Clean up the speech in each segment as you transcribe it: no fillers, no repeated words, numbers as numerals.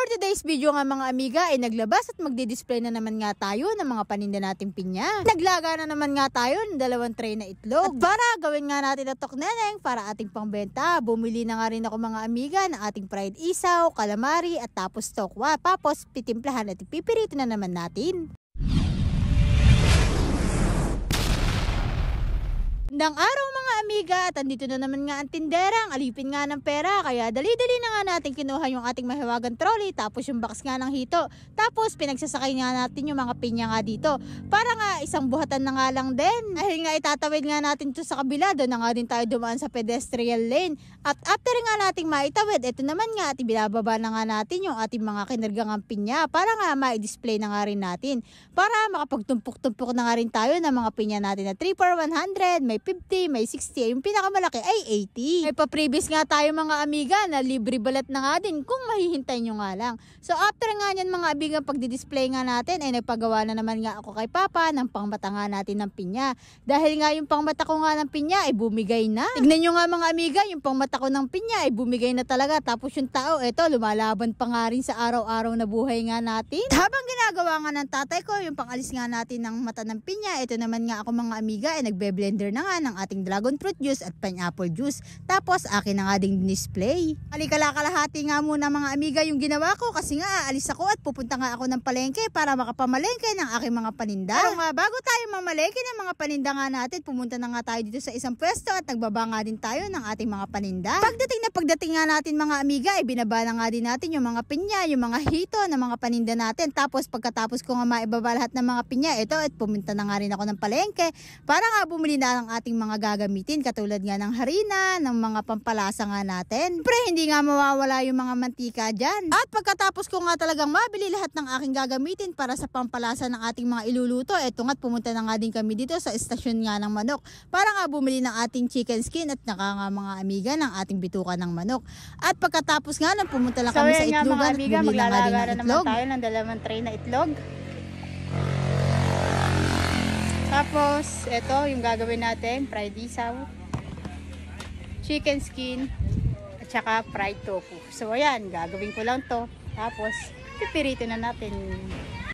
for today's video nga mga amiga ay naglabas at magdi-display na naman nga tayo ng mga paninda nating pinya. Naglaga na naman nga tayo ng 2 tray na itlog. At para gawin nga natin ang tokneneng para ating pangbenta, bumili na nga rin ako mga amiga ng ating fried isaw, calamari at tapos tokwa. Tapos pitimplahan at ipipirito na naman natin. Nang araw mga amiga at andito na naman nga ang tinderang alipin nga ng pera kaya dali-dali na nga natin kinuha yung ating mahiwagang trolley tapos yung box nga ng hito tapos pinagsasakay nga natin yung mga pinya nga dito para nga isang buhatan na nga lang din dahil nga itatawid nga natin to sa kabila doon na nga din tayo dumaan sa pedestrian lane at after nga nating maitawid ito naman nga at ibinababa na nga natin yung ating mga kinargangang pinya para nga ma-display na nga rin natin para makapagtumpok-tumpok na nga rin tayo ng mga pinya natin na 3 for 100 may 50, may 60, yung pinakamalaki ay 80. May pa-previous nga tayo mga amiga na libre balat na nga din kung mahihintay nyo nga lang. So after nga nyan mga amiga pagdi-display nga natin ay nagpagawa na naman nga ako kay Papa ng pangmata nga natin ng pinya. Dahil nga yung pangmata ko nga ng pinya ay bumigay na. Tignan nyo nga mga amiga yung pangmata ko ng pinya ay bumigay na talaga. Tapos yung tao eto lumalaban pa nga rin sa araw-araw na buhay nga natin. Habang ginagawa nga ng tatay ko yung pangalis nga natin ng mata ng pinya, ito naman nga ako mga amiga ay nagbe-blender na nga ng ating dragon fruit juice at pineapple juice. Tapos akin na nga ding display. Kalahati nga muna mga amiga yung ginawa ko kasi nga aalis ako at pupunta nga ako ng palengke para makapamalengke ng aking mga paninda. Pero nga bago tayo mamalengke ng mga paninda nga natin, pumunta na nga tayo dito sa isang pwesto at nagbaba nga din tayo ng ating mga paninda. Pagdating nga natin mga amiga ay binaba na nga din natin yung mga pinya, yung mga hito ng mga paninda natin. Tapos pagkatapos ko nga maibaba lahat ng mga pinya, ito at pumunta na nga rin ako ng palengke para nga bumili na ng ating mga gagamitin katulad nga ng harina, ng mga pampalasa nga natin. Pre, hindi nga mawawala yung mga mantika dyan. At pagkatapos ko nga talagang mabili lahat ng aking gagamitin para sa pampalasa ng ating mga iluluto, eto nga't pumunta na nga din kami dito sa estasyon nga ng manok para nga bumili ng ating chicken skin at nga mga amiga ng ating bituka ng manok. At pagkatapos nga nang pumunta lang kami sa itlogan at bumili na nga din ng itlog. Tayo ng 2 tray na itlog. Tapos, ito yung gagawin natin, fried isaw, chicken skin, at saka fried tofu. So, ayan, gagawin ko lang to. Tapos, pipirito na natin.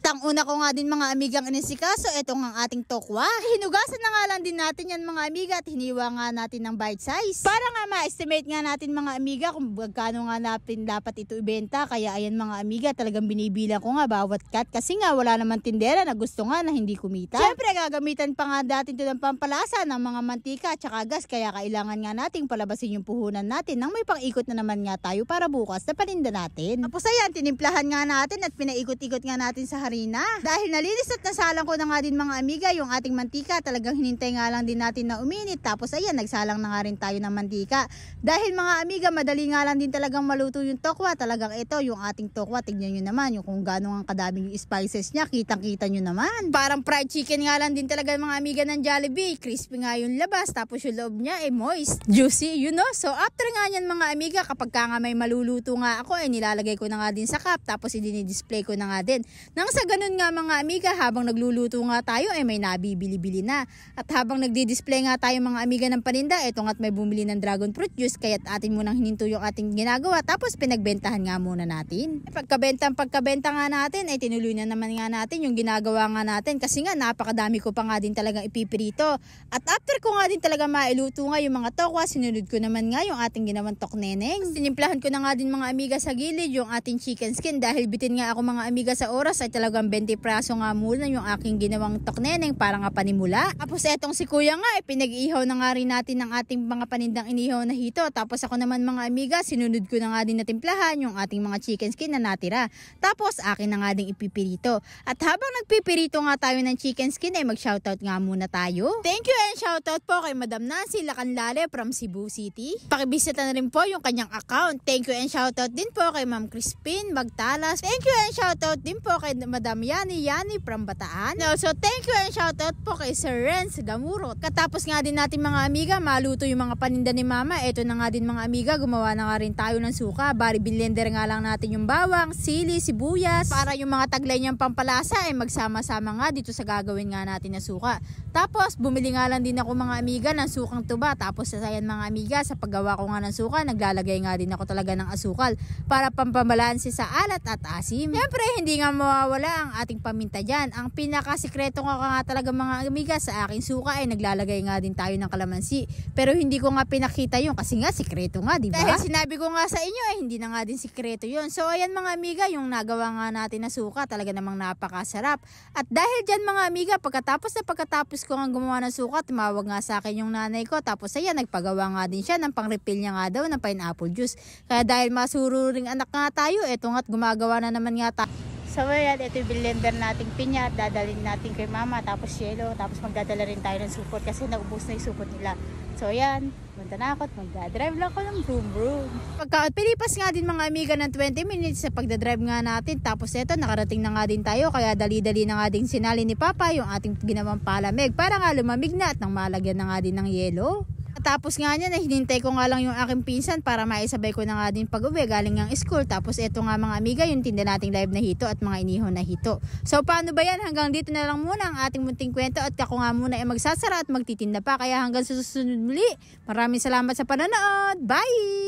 Ang una ko nga din mga amigang inisikaso, ito ang ating tokwa. Hinugasan na nga lang din natin yan mga amiga at hiniwa nga natin ng bite size. Para nga ma-estimate nga natin mga amiga kung magkano nga natin dapat ito ibenta. Kaya ayan mga amiga, talagang binibilang ko nga bawat cut kasi nga wala naman tindera na gusto nga na hindi kumita. Siyempre gagamitan pa nga natin ito ng pampalasa ng mga mantika at saka gas. Kaya kailangan nga nating palabasin yung puhunan natin nang may pang-ikot na naman nga tayo para bukas na paninda natin. Tapos ayan, tinimplahan nga natin at pinaikot-ikot nga natin sa harina. Dahil nalinis at nasalang ko na nga din mga amiga yung ating mantika, talagang hinintay nga lang din natin na uminit. Tapos ayan, nagsalang na nga rin tayo ng mantika. Dahil mga amiga, madali nga lang din talagang maluto yung tokwa. Talagang ito, yung ating tokwa, tignan nyo naman yung kung gano'ng ang kadaming yung spices niya, kitang-kita nyo naman. Parang fried chicken nga lang din talaga mga amiga ng Jollibee. Crispy nga yung labas, tapos yung loob niya ay moist, juicy, you know. So after nga yan mga amiga, kapag ka nga may maluluto nga ako, ay nilalagay ko na nga din sa cup, tapos i-display ko na nga din. Nang sa ganun nga mga amiga, habang nagluluto nga tayo ay may nabibili-bili na. At habang nagdi-display nga tayo mga amiga ng paninda, eto nga't may bumili ng dragon fruit juice kaya't atin munang hininto yung ating ginagawa tapos pinagbentahan nga muna natin. Pagkabenta nga natin ay tinuloy na naman nga natin yung ginagawa nga natin kasi nga napakadami ko pa nga din talagang ipipirito. At after ko nga din talaga mailuto nga yung mga tokwa, sinunod ko naman nga yung ating ginawang tokneneng. Tinimplahan ko na nga din mga amiga sa gilid yung ating chicken skin dahil bitin nga ako mga amiga sa oras ay talagang 20 praso nga muna yung aking ginawang tokneneng para nga panimula. Tapos etong si kuya nga pinag-ihaw na nga rin natin ng ating mga panindang inihaw na hito. Tapos ako naman mga amiga, sinunod ko na nga din na timplahan yung ating mga chicken skin na natira. Tapos akin na nga din ipipirito. At habang nagpipirito nga tayo ng chicken skin ay mag-shoutout nga muna tayo. Thank you and shoutout po kay Madam Nancy Lacanlale from Cebu City. Pakibisita na rin po yung kanyang account. Thank you and shoutout din po kay Ma'am Crispin Magtalas. Thank you and shoutout din po kay Madam Yani from Bataan. So thank you and shoutout po kay Sir Renz Gamurot. Katapos nga din natin mga amiga, maluto yung mga paninda ni Mama. Eto na nga din mga amiga, gumawa na nga rin tayo ng suka. Bari blender nga lang natin yung bawang, sili, sibuyas. Para yung mga taglay niyang pampalasa ay magsama-sama nga dito sa gagawin nga natin na suka. Tapos bumili nga lang din ako mga amiga ng sukang tuba. Tapos sasayan mga amiga, sa paggawa ko nga ng suka, naglalagay nga din ako talaga ng asukal para pampabalanse sa alat at asim. Siyempre hindi nga mawawala ang ating paminta dyan. Ang pinakasikreto nga talaga mga amiga sa aking suka ay naglalagay nga din tayo ng kalamansi. Pero hindi ko nga pinakita yun kasi nga sikreto nga, diba? Dahil sinabi ko nga sa inyo ay hindi na nga din sikreto yun. So ayan mga amiga, yung nagawa nga natin na suka talaga namang napakasarap. At dahil dyan mga amiga, pagkatapos ko nga gumawa ng suka, tumawag nga sa akin yung nanay ko. Tapos ayan, nagpagawa nga din siya ng pang-refill niya nga daw ng pineapple juice. Kaya dahil masururing anak nga tayo, eto nga't gumagawa na naman nga tayo. So ayan, ito yung blender nating pinya, dadalhin natin kay Mama, tapos yelo, tapos magdadala rin tayo ng supot kasi naubos na yung supot nila. So ayan, punta na ako at magdadrive lang ako ng vroom. Pilipas nga din mga amiga ng 20 minutes sa pagdadrive nga natin, tapos eto nakarating na nga din tayo, kaya dali-dali na nga din sinali ni Papa yung ating ginawang palamig para nga lumamig na at nang malagyan na nga din ng yelo. Tapos nga niya, hinintay ko nga lang yung aking pinsan para maisabay ko na nga din pag-uwi galing ng school. Tapos eto nga mga amiga, yung tinda nating live na hito at mga inihon na hito. So paano ba yan? Hanggang dito na lang muna ang ating munting kwento at ako nga muna ay magsasara at magtitinda pa. Kaya hanggang susunod muli. Maraming salamat sa panonood. Bye!